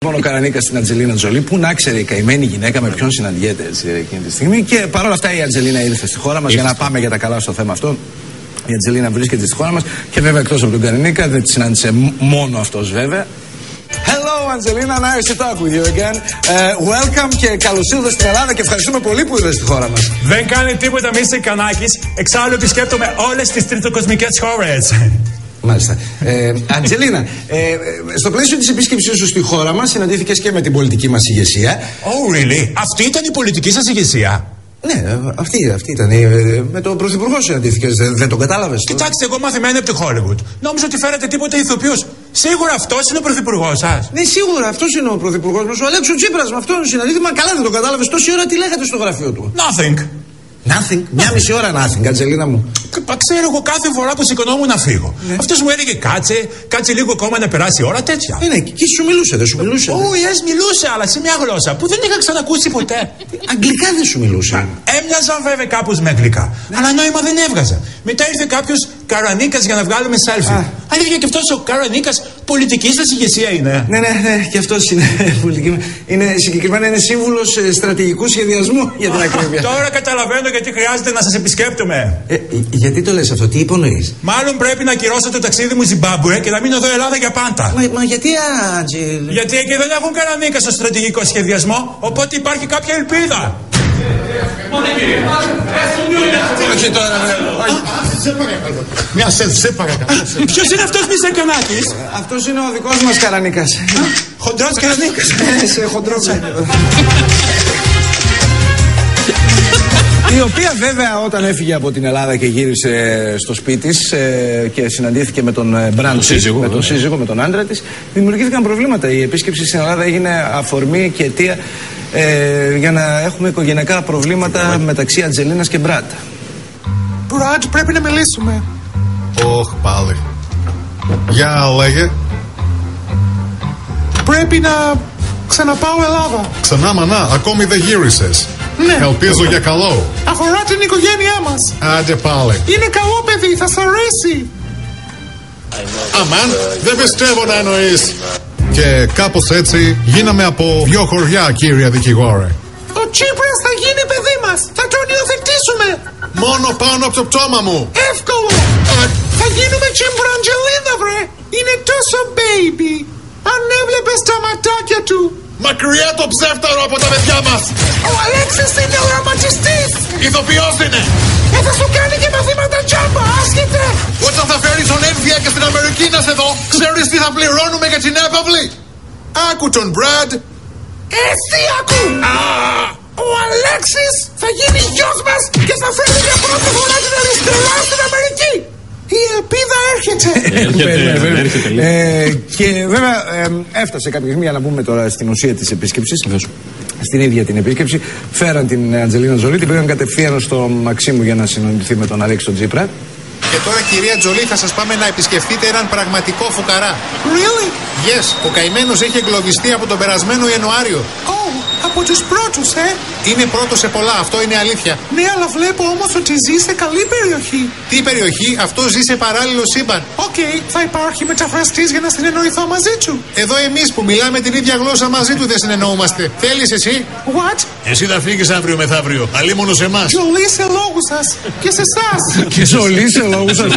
Λοιπόν, ο Καρανίκας στην Αντζελίνα Τζολί, που να ξέρει η καημένη γυναίκα με ποιον συναντιέται έτσι, εκείνη τη στιγμή. Και παρόλα αυτά η Αντζελίνα ήρθε στη χώρα μας για να πάμε για τα καλά στο θέμα αυτό. Η Αντζελίνα βρίσκεται στη χώρα μας και βέβαια εκτός από τον Καρανίκα δεν τη συνάντησε μόνο αυτός βέβαια. Hello Angelina, nice to talk with you again. Welcome και καλώς ήρθες στην Ελλάδα και ευχαριστούμε πολύ που ήρθες στη χώρα μας. Δεν κάνει τίποτα Mr. Κανάκης, εξάλλου επισκέπτομαι όλες τις τριτοκοσμικές χώρες. Μάλιστα. Αντζελίνα, στο πλαίσιο της επίσκεψής σου στη χώρα μας συναντήθηκες και με την πολιτική μας ηγεσία. Oh, really? Αυτή ήταν η πολιτική σας ηγεσία? Ναι, αυτή ήταν. Με τον Πρωθυπουργό συναντήθηκες, δεν τον κατάλαβες? Κοιτάξτε, εγώ μαθημένη από τη Hollywood. Νόμιζα ότι φέρατε τίποτα ηθοποιούς. Σίγουρα αυτός είναι ο Πρωθυπουργός σας? Ναι, σίγουρα αυτός είναι ο Πρωθυπουργός μας. Ο Αλέξο Τσίπρας με αυτόν συναντήθηκα. Καλά, δεν τον κατάλαβες. Τόση ώρα τι λέγατε στο γραφείο του? Nothing. Nothing. Μια μισή ώρα nothing, Αντζελίνα μου. Ξέρω εγώ κάθε φορά που σηκωνόμουν να φύγω. Ναι. Αυτός μου έλεγε κάτσε λίγο ακόμα να περάσει η ώρα, τέτοια. Ναι, και σου μιλούσε, δεν σου μιλούσε? Yes, μιλούσε, αλλά σε μια γλώσσα που δεν είχα ξανακούσει ποτέ. Αγγλικά δεν σου μιλούσε? Έμοιαζαν βέβαια κάπως με αγγλικά. Ναι. Αλλά νόημα δεν έβγαζα. Μετά ήρθε κάποιος Καρανίκας για να βγάλουμε selfie. Αλήθεια και αυτός ο Καρανίκας πολιτική σας ηγεσία είναι? Ναι, και αυτός είναι πολιτική. Συγκεκριμένα είναι σύμβουλος στρατηγικού σχεδιασμού για την ακρίβεια. Τώρα καταλαβαίνω γιατί χρειάζεται να σας επισκέπτομαι. Γιατί το λες αυτό, τι υπονοείς? Μάλλον πρέπει να ακυρώσω το ταξίδι μου Ζιμπάμπουε και να μείνω εδώ Ελλάδα για πάντα. Μα γιατί, Άντζελ? Γιατί εκεί δεν έχουν Καρανίκα στο στρατηγικό σχεδιασμό, οπότε υπάρχει κάποια ελπίδα. Όχι τώρα, μια σε παρακαλώ. Ποιος είναι αυτός, Mr. Κανάκης? Αυτός είναι ο δικός μας Καρανίκας. Χοντρός Καρανίκας? Σε χοντρός. Η οποία βέβαια όταν έφυγε από την Ελλάδα και γύρισε στο σπίτι της και συναντήθηκε με τον σύζυγο, με τον άντρα της, δημιουργήθηκαν προβλήματα. Η επίσκεψη στην Ελλάδα έγινε αφορμή και αιτία για να έχουμε οικογενειακά προβλήματα μεταξύ Αντζελίνας και Μπραντ. Μπραντ, πρέπει να μιλήσουμε. Πάλι. Για λέγε. Πρέπει να ξαναπάω Ελλάδα. Ξανά μανά, ακόμη δεν γύρισες? Ναι. Ελπίζω για καλό. Αφορά την οικογένειά μας. Άντε πάλι. Είναι καλό παιδί, θα σ' αρέσει. Αμάν, δεν πιστεύω να εννοείς. Και κάπως έτσι γίναμε από δύο χωριά, κύριε δικηγόρε. Ο Τσίπρας θα γίνει παιδί μας. Θα τον υιοθετήσουμε. Μόνο πάνω από το πτώμα μου. Εύκολο. Θα γίνουμε Τσιμπραντζελίνα, βρε. Είναι τόσο baby. Αν έβλεπες τα ματάκια του. Μακριά το ψεύταρο από τα παιδιά μας. Ο Αλέξης είναι ο ραματιστής. Ηθοποιός είναι. Θα σου κάνει και μαθήματα τζάμπα, άσχετε. Όταν θα φέρεις τον Ένδια και στην Αμερική να σε δω, ξέρεις τι θα πληρώνουμε για την έπαυλη? Άκου τον Μπραντ. Εσύ άκου. Ο Αλέξης θα γίνει γιος μας και θα φέρει για πρώτη φορά την αριστερά στην Αμερική. Η ελπίδα έρχεται. Και βέβαια έφτασε κάποια στιγμή, για να μπούμε τώρα στην ουσία της επίσκεψης. Στην ίδια την επίσκεψη φέραν την Αντζελίνα Τζολί, την πήγαν κατευθείαν στο Μαξίμου για να συναντηθεί με τον Αλέξη τον Τσίπρα. Και τώρα, κυρία Τζολί, θα σας πάμε να επισκεφτείτε έναν πραγματικό φουκαρά. Really? Yes, ο καημένος έχει εγκλωβιστεί από τον περασμένο Ιανουάριο. Από τους πρώτους, Είναι πρώτος σε πολλά, αυτό είναι αλήθεια. Ναι, αλλά βλέπω όμως ότι ζει σε καλή περιοχή. Τι περιοχή? Αυτό ζει σε παράλληλο σύμπαν. Θα υπάρχει μεταφραστής για να συνεννοηθώ μαζί του. Εδώ εμείς που μιλάμε την ίδια γλώσσα μαζί του δεν συνεννοούμαστε. Θέλεις εσύ? What? Εσύ θα φύγεις αύριο μεθαύριο, αλίμονο σε εμάς. Τζολί σε λόγους σας. Και σε εσάς. Και Τζολί σε λόγους σας.